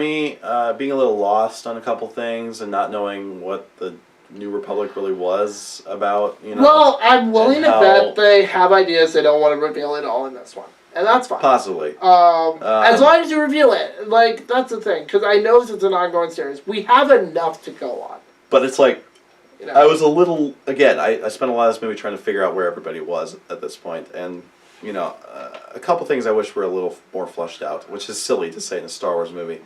me, being a little lost on a couple things and not knowing what the New Republic really was about, you know. Well, I'm willing to bet they have ideas they don't want to reveal it all in this one. And that's fine. Possibly. As long as you reveal it. Like, that's the thing. Because I know it's an ongoing series. We have enough to go on. But it's like, you know? I was a little, again, I spent a lot of this movie trying to figure out where everybody was at this point. And, you know, a couple things I wish were a little more fleshed out, which is silly to say in a Star Wars movie.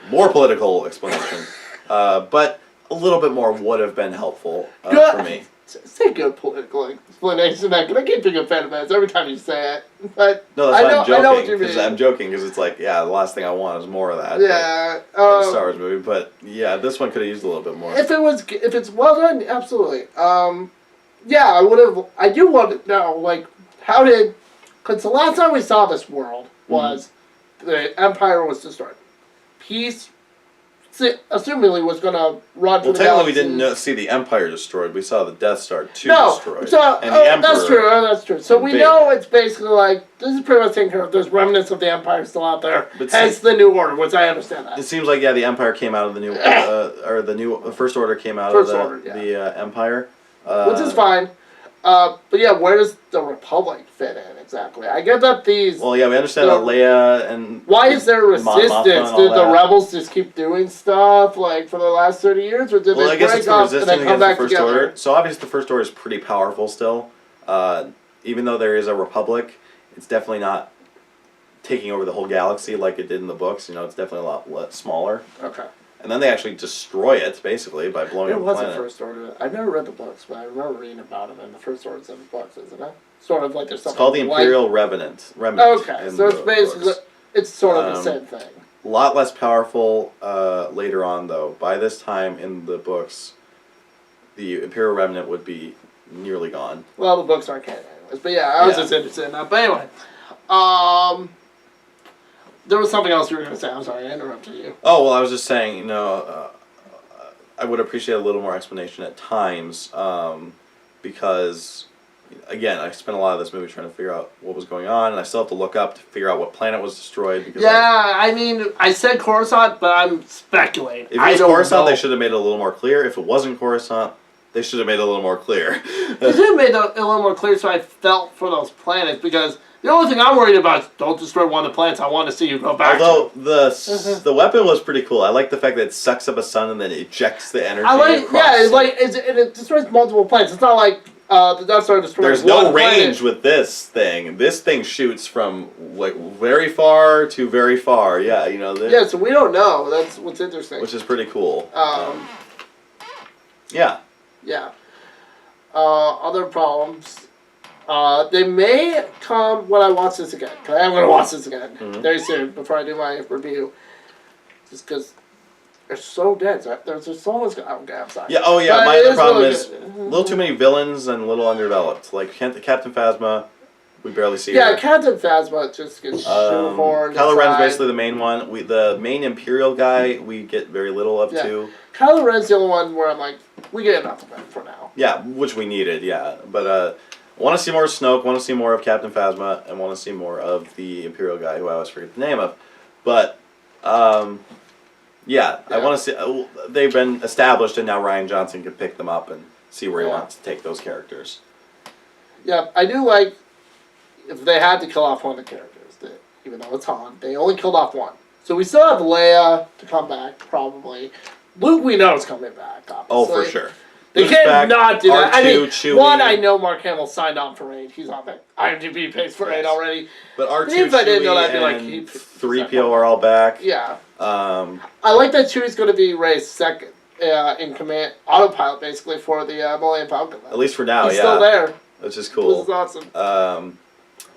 More political explanation. But a little bit more would have been helpful for me. Say good political explanation. I can't think of Phantom Menace every time you say it. But No, that's why I'm joking. I know what you mean. I'm joking because it's like, yeah, the last thing I want is more of that. Yeah. In a Star Wars movie, but yeah, this one could have used a little bit more. If it's well done, absolutely. Yeah, I do want to know, like, how did... Because the last time we saw this world was the Empire was destroyed. Peace, assumingly, was going to run to the galaxy. Technically we didn't see the Empire destroyed. We saw the Death Star 2 destroyed. So, and the Emperor. That's true. So we know it's basically like, this is pretty much taken care of. There's remnants of the Empire still out there. But hence the New Order, which I understand that. It seems like, yeah, the Empire came out of the New... the First Order came out of the Empire. Which is fine. But yeah, where does the Republic fit in exactly? I get that these... Well, yeah, we understand that Leia and... Why is there resistance? Did the rebels just keep doing stuff, like, for the last 30 years? Or did they break up and then come back together? Order. So obviously the First Order is pretty powerful still. Even though there is a Republic, it's definitely not taking over the whole galaxy like it did in the books. You know, it's definitely a lot smaller. Okay. And then they actually destroy it, basically, by blowing up the planet. It was the First Order. I've never read the books, but I remember reading about it in the First Order's in the books, isn't it? Sort of like there's something. It's called the Imperial Remnant. Okay, so it's basically, it's sort of the same thing. A lot less powerful later on, though. By this time in the books, the Imperial Remnant would be nearly gone. Well, the books aren't canon anyways, but yeah, I was just interested in that. But anyway, there was something else you were going to say. I'm sorry, I interrupted you. Oh, well, I was just saying, you know, I would appreciate a little more explanation at times because, again, I spent a lot of this movie trying to figure out what was going on, and I still have to look up to figure out what planet was destroyed. Because I mean, I said Coruscant, but I'm speculating. If it was Coruscant, they should have made it a little more clear. If it wasn't Coruscant, they should have made it a little more clear. They should have made it a little more clear so I felt for those planets, because... The only thing I'm worried about is don't destroy one of the planets I want to see you go back to. The weapon was pretty cool. I like the fact that it sucks up a sun and then it ejects the energy across. It destroys multiple planets. It's not like the Death Star destroys one planet. There's no range with this thing. This thing shoots from like very far to very far. Yeah, you know. Yeah, so we don't know. That's what's interesting. Which is pretty cool. Yeah. Yeah. Other problems. They may come when I watch this again. Cause I am going to watch this again very soon before I do my review. Just because they're so dense. There's just so much... Okay, I'm sorry. Yeah, the problem is a little too many villains and a little underdeveloped. Like Captain Phasma, we barely see her. Yeah, Captain Phasma just gets shoehorned. Kylo Ren's basically the main one. The main Imperial guy, we get very little of too. Kylo Ren's the only one where I'm like, we get enough of him for now. Yeah, which we needed, yeah. But, I want to see more of Snoke, want to see more of Captain Phasma, and want to see more of the Imperial guy who I always forget the name of. But, I want to see... they've been established, and now Rian Johnson can pick them up and see where he wants to take those characters. Yeah, I do like... If they had to kill off one of the characters, even though it's Han, they only killed off one. So we still have Leia to come back, probably. Luke, we know is coming back, obviously. Oh, for sure. They can't not do that. R2, I mean, Chewie. one, I know Mark Hamill signed on for 8. He's on the IMDb page for 8 already. But R2, if I didn't know that, Chewie, I'd be and like, 3PO are all back. Yeah. I like that Chewie's going to be Rey's second in command, autopilot, basically, for the Millennium Falcon. At least for now, He's still there. Which is cool. This is awesome.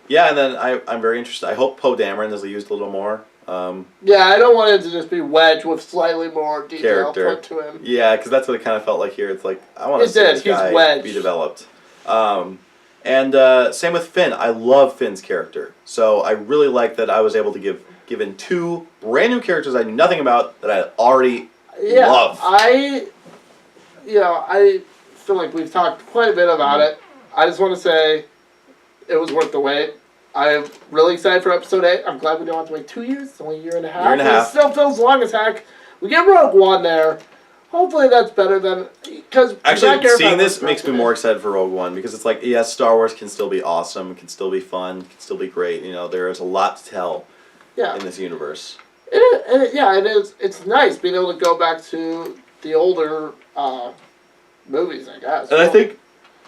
Yeah, and then I'm very interested. I hope Poe Dameron is used a little more. Yeah, I don't want him to just be Wedge with slightly more detail put to him. Yeah, because that's what it kind of felt like here. It's like, I want to see this guy be developed. And same with Finn. I love Finn's character. So I really like that I was able to given 2 brand new characters I knew nothing about that I already love. I feel like we've talked quite a bit about it. I just want to say it was worth the wait. I'm really excited for episode 8. I'm glad we don't have to wait 2 years. It's only a year and a half. Year and a half. It still feels long as heck. We get Rogue One there. Hopefully that's better than... Because actually, seeing this makes me more excited for Rogue One because it's like, yes, Star Wars can still be awesome, can still be fun, can still be great. You know, there is a lot to tell in this universe. It is. It's nice being able to go back to the older movies, I guess. And I think,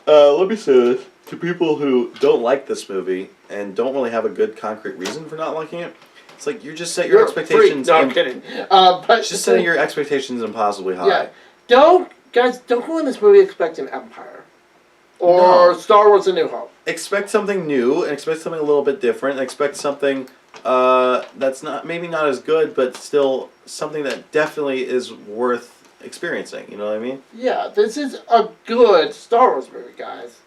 let me say this, to people who don't like this movie and don't really have a good concrete reason for not liking it, it's like you just set your expectations. No, I'm kidding. But just setting your expectations impossibly high. Yeah. Don't go in this movie expecting Empire. Or Star Wars A New Hope. Expect something new and expect something a little bit different and expect something that's maybe not as good, but still something that definitely is worth experiencing. You know what I mean? Yeah, this is a good Star Wars movie, guys.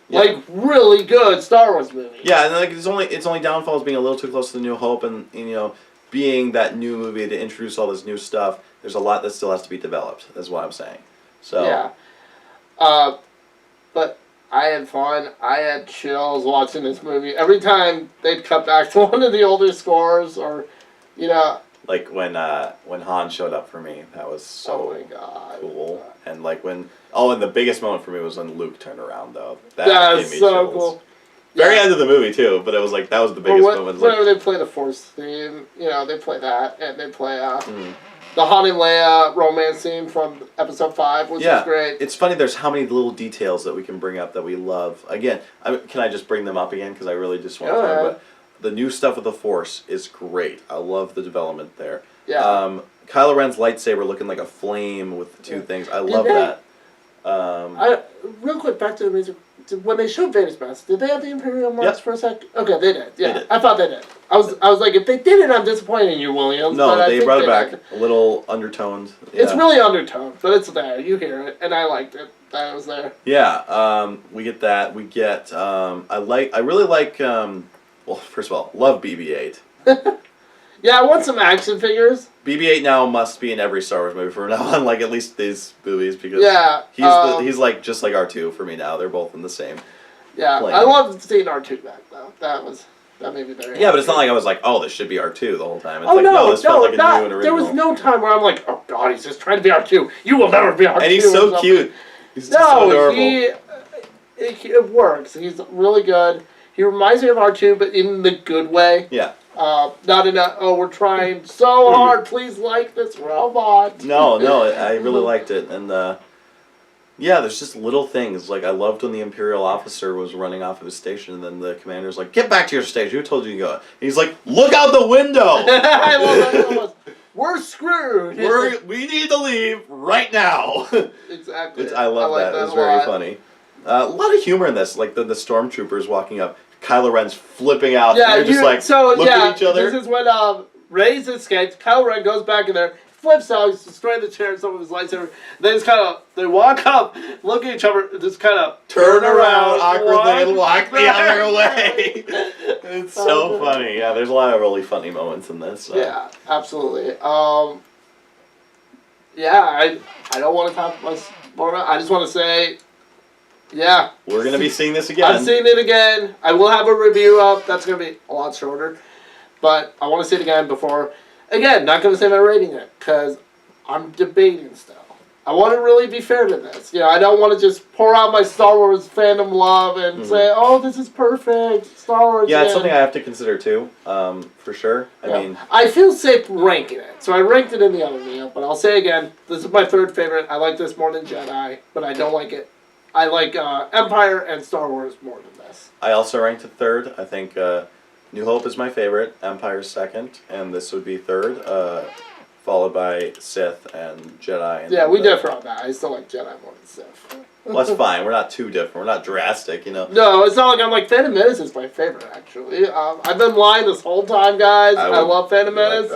Yeah. Like, really good Star Wars movie. Yeah, and like its only downfall is being a little too close to the New Hope, and you know, being that new movie to introduce all this new stuff. There's a lot that still has to be developed. That's what I'm saying. So yeah, but I had fun. I had chills watching this movie. Every time they'd cut back to one of the older scores, or you know, like when Han showed up for me, that was so oh my God, cool. And like and the biggest moment for me was when Luke turned around, though. That was so cool. Very end of the movie too, but it was like that was the biggest moment. Whenever they play the Force theme, you know, they play that, and they play the Han and Leia romance scene from Episode 5, which is great. It's funny. There's how many little details that we can bring up that we love. Again, can I just bring them up again because I really just want to talk about the new stuff with the Force is great. I love the development there. Yeah. Kylo Ren's lightsaber looking like a flame with the two things. I love that. Real quick, back to the music. When they showed Vader's mask, did they have the Imperial marks for a sec? Okay, they did. Yeah, they did. I thought they did. I was like, if they didn't, I'm disappointed in you, Williams. No, but they brought it back. A little undertoned. Yeah. It's really undertoned, but it's there. You hear it, and I liked it. That was there. Yeah, we get that. We get. I really like. Well, first of all, love BB-8. Yeah, I want some action figures. BB-8 now must be in every Star Wars movie from now on, like at least these movies, because he's like just like R2 for me now. They're both in the same. Yeah, plane. I loved seeing R2 back though. That made me very. Yeah, but it's not like I was like, oh, this should be R2 the whole time. It's this felt like a new and original. There was no time where I'm like, oh God, he's just trying to be R2. You will never be R2. And he's so cute. He's so adorable. It works. He's really good. He reminds me of R2, but in the good way. Yeah. Not in a, we're trying so hard, please like this robot. No, I really liked it. And, there's just little things. Like, I loved when the Imperial officer was running off of his station, and then the commander's like, get back to your station. Who told you to go? And he's like, look out the window! I love that so much. We're screwed. We need to leave right now. Exactly. I love that. It's very funny. A lot of humor in this. Like, the stormtroopers walking up. Kylo Ren's flipping out. Yeah, and they're just like, look at each other. This is when Rey's escaped. Kylo Ren goes back in there, flips out, he's destroying the chair and some of his lightsaber. They just they walk up, look at each other, just kind of turn around awkwardly and walk the other way. It's so funny. Yeah, there's a lot of really funny moments in this. So. Yeah, absolutely. I don't want to talk more. I just want to say. Yeah. We're going to be seeing this again. I'm seeing it again. I will have a review up. That's going to be a lot shorter. But I want to see it again before. Again, not going to say my rating yet because I'm debating still. I want to really be fair to this. You know, I don't want to just pour out my Star Wars fandom love and say, oh, this is perfect. Star Wars. Yeah, it's something I have to consider too, for sure. I mean, I feel safe ranking it. So I ranked it in the other video. But I'll say again, this is my third favorite. I like this more than Jedi, but I don't like it. I like Empire and Star Wars more than this. I also ranked it third. I think New Hope is my favorite, Empire's second, and this would be third, followed by Sith and Jedi. And we differ on that. I still like Jedi more than Sith. Well, that's fine. We're not too different. We're not drastic, you know. No, it's not like I'm like Phantom Menace is my favorite, actually. I've been lying this whole time, guys. I love Phantom Menace.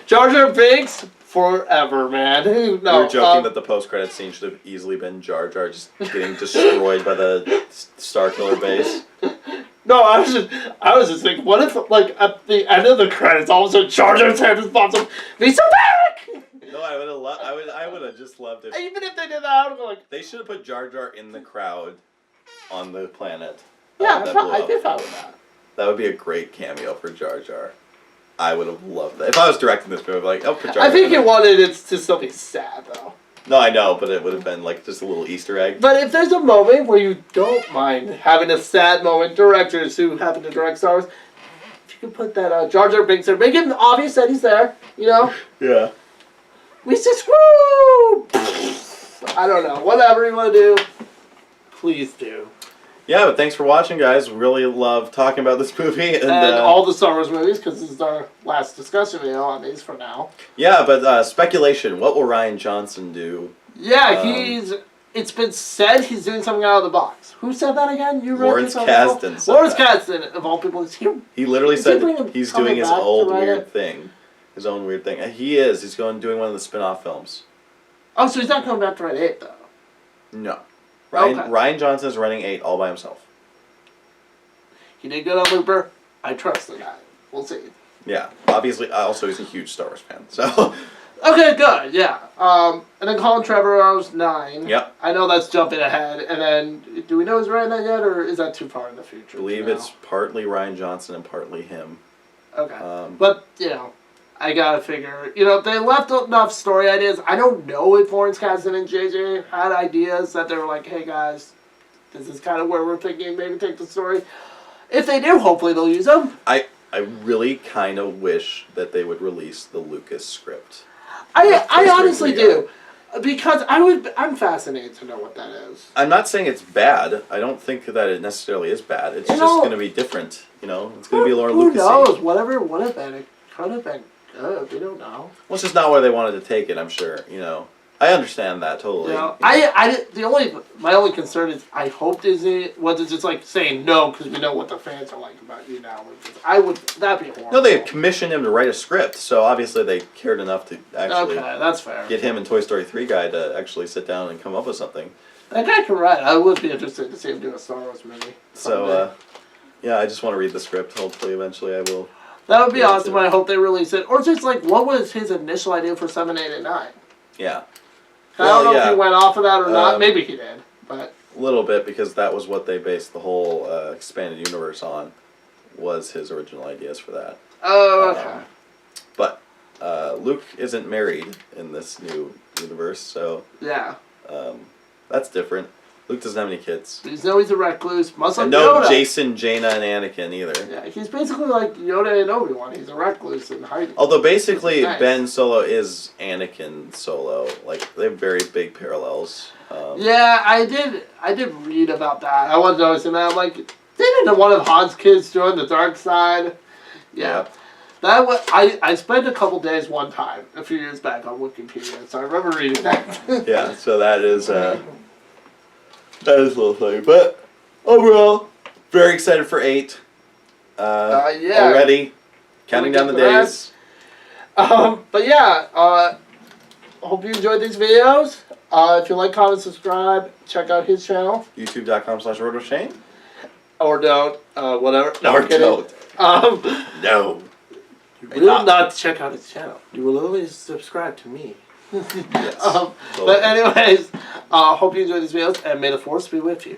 Jar Jar Binks. Forever, man. We were joking that the post-credits scene should have easily been Jar Jar just getting destroyed by the Starkiller base. No, I was just thinking, what if, like, at the end of the credits, all of a sudden Jar Jar's head just pops up, Visa back! No, I would have just loved it. Even if they did that, I would have been like... They should have put Jar Jar in the crowd on the planet. Yeah, that blew I'd up. be fine with that. That would be a great cameo for Jar Jar. I would have loved that. If I was directing this movie, I'd be like, oh, put Jar Jar. I think in you there. wanted it to still be sad, though. No, I know, but it would have been like just a little Easter egg. But if there's a moment where you don't mind having a sad moment, directors who happen to direct Star Wars, if you could put that Jar Jar Binks there, make it obvious that he's there, you know? Yeah. We just, woo! I don't know. Whatever you want to do, please do. Yeah, but thanks for watching, guys. Really love talking about this movie. And all the Star Wars movies, because this is our last discussion video on these for now. Yeah, but speculation. What will Rian Johnson do? Yeah, it's been said he's doing something out of the box. Who said that again? You read Lawrence this article? Kasdan said Lawrence that. Kasdan, of all people, is here. He literally Is he said bringing- he's coming doing his back to old write weird it? thing. His own weird thing. He is. He's doing one of the spin-off films. Oh, so he's not coming back to write 8, though. No. Okay. Rian Johnson is running 8 all by himself. He did good on Looper. I trust the guy. We'll see. Yeah. Obviously, also he's a huge Star Wars fan. So. Okay, good, yeah. And then Colin Trevorrow's 9. Yep. I know that's jumping ahead. And then, do we know who's writing that yet, or is that too far in the future? I believe it's partly Rian Johnson and partly him. Okay. But, you know, I gotta figure, they left enough story ideas. I don't know if Lawrence Kasdan and JJ had ideas that they were like, hey guys, this is kind of where we're thinking maybe take the story. If they do, hopefully they'll use them. I really kind of wish that they would release the Lucas script. I honestly do. Because I'm fascinated to know what that is. I'm not saying it's bad. I don't think that it necessarily is bad. It's just going to be different. It's going to be Laura Lucas. Who knows? Whatever it would have been, it could have been good. We don't know. Well, it's just not where they wanted to take it, I'm sure. I understand that totally. My only concern is I hope Disney wasn't just like saying no because we know what the fans are like about you now. That'd be horrible. No, they had commissioned him to write a script, so obviously they cared enough to actually that's fair. get him and Toy Story 3 guy to actually sit down and come up with something. That guy can write. I would be interested to see him do a Star Wars movie. So, yeah, I just want to read the script. Hopefully, eventually I will. That would be awesome, and I hope they release it. Or just like, what was his initial idea for 7, 8, and 9? Yeah. I don't know if he went off of that or not. Maybe he did, but a little bit, because that was what they based the whole expanded universe on, was his original ideas for that. Oh, okay. But Luke isn't married in this new universe, so yeah, that's different. Luke doesn't have any kids. He's a recluse. Much like And no Yoda. Jason, Jaina, and Anakin either. Yeah, he's basically like Yoda and Obi-Wan. He's a recluse and hiding. Although basically Nice. Ben Solo is Anakin Solo. Like, they have very big parallels. Yeah, I did read about that. I was noticing that. I'm like, didn't one of Han's kids join the dark side? Yeah. That was, I spent a couple days one time a few years back on Wikipedia, so I remember reading that. Yeah, so that is a little thing. But overall, very excited for 8. Yeah. Already counting down the days. But yeah, hope you enjoyed these videos. If you like, comment, subscribe, check out his channel. YouTube.com/Rotoshane. Or don't, whatever. No, Or I'm kidding. don't. No. You will not check out his channel. You will always subscribe to me. Yes. But anyways, hope you enjoyed these videos, and may the force be with you.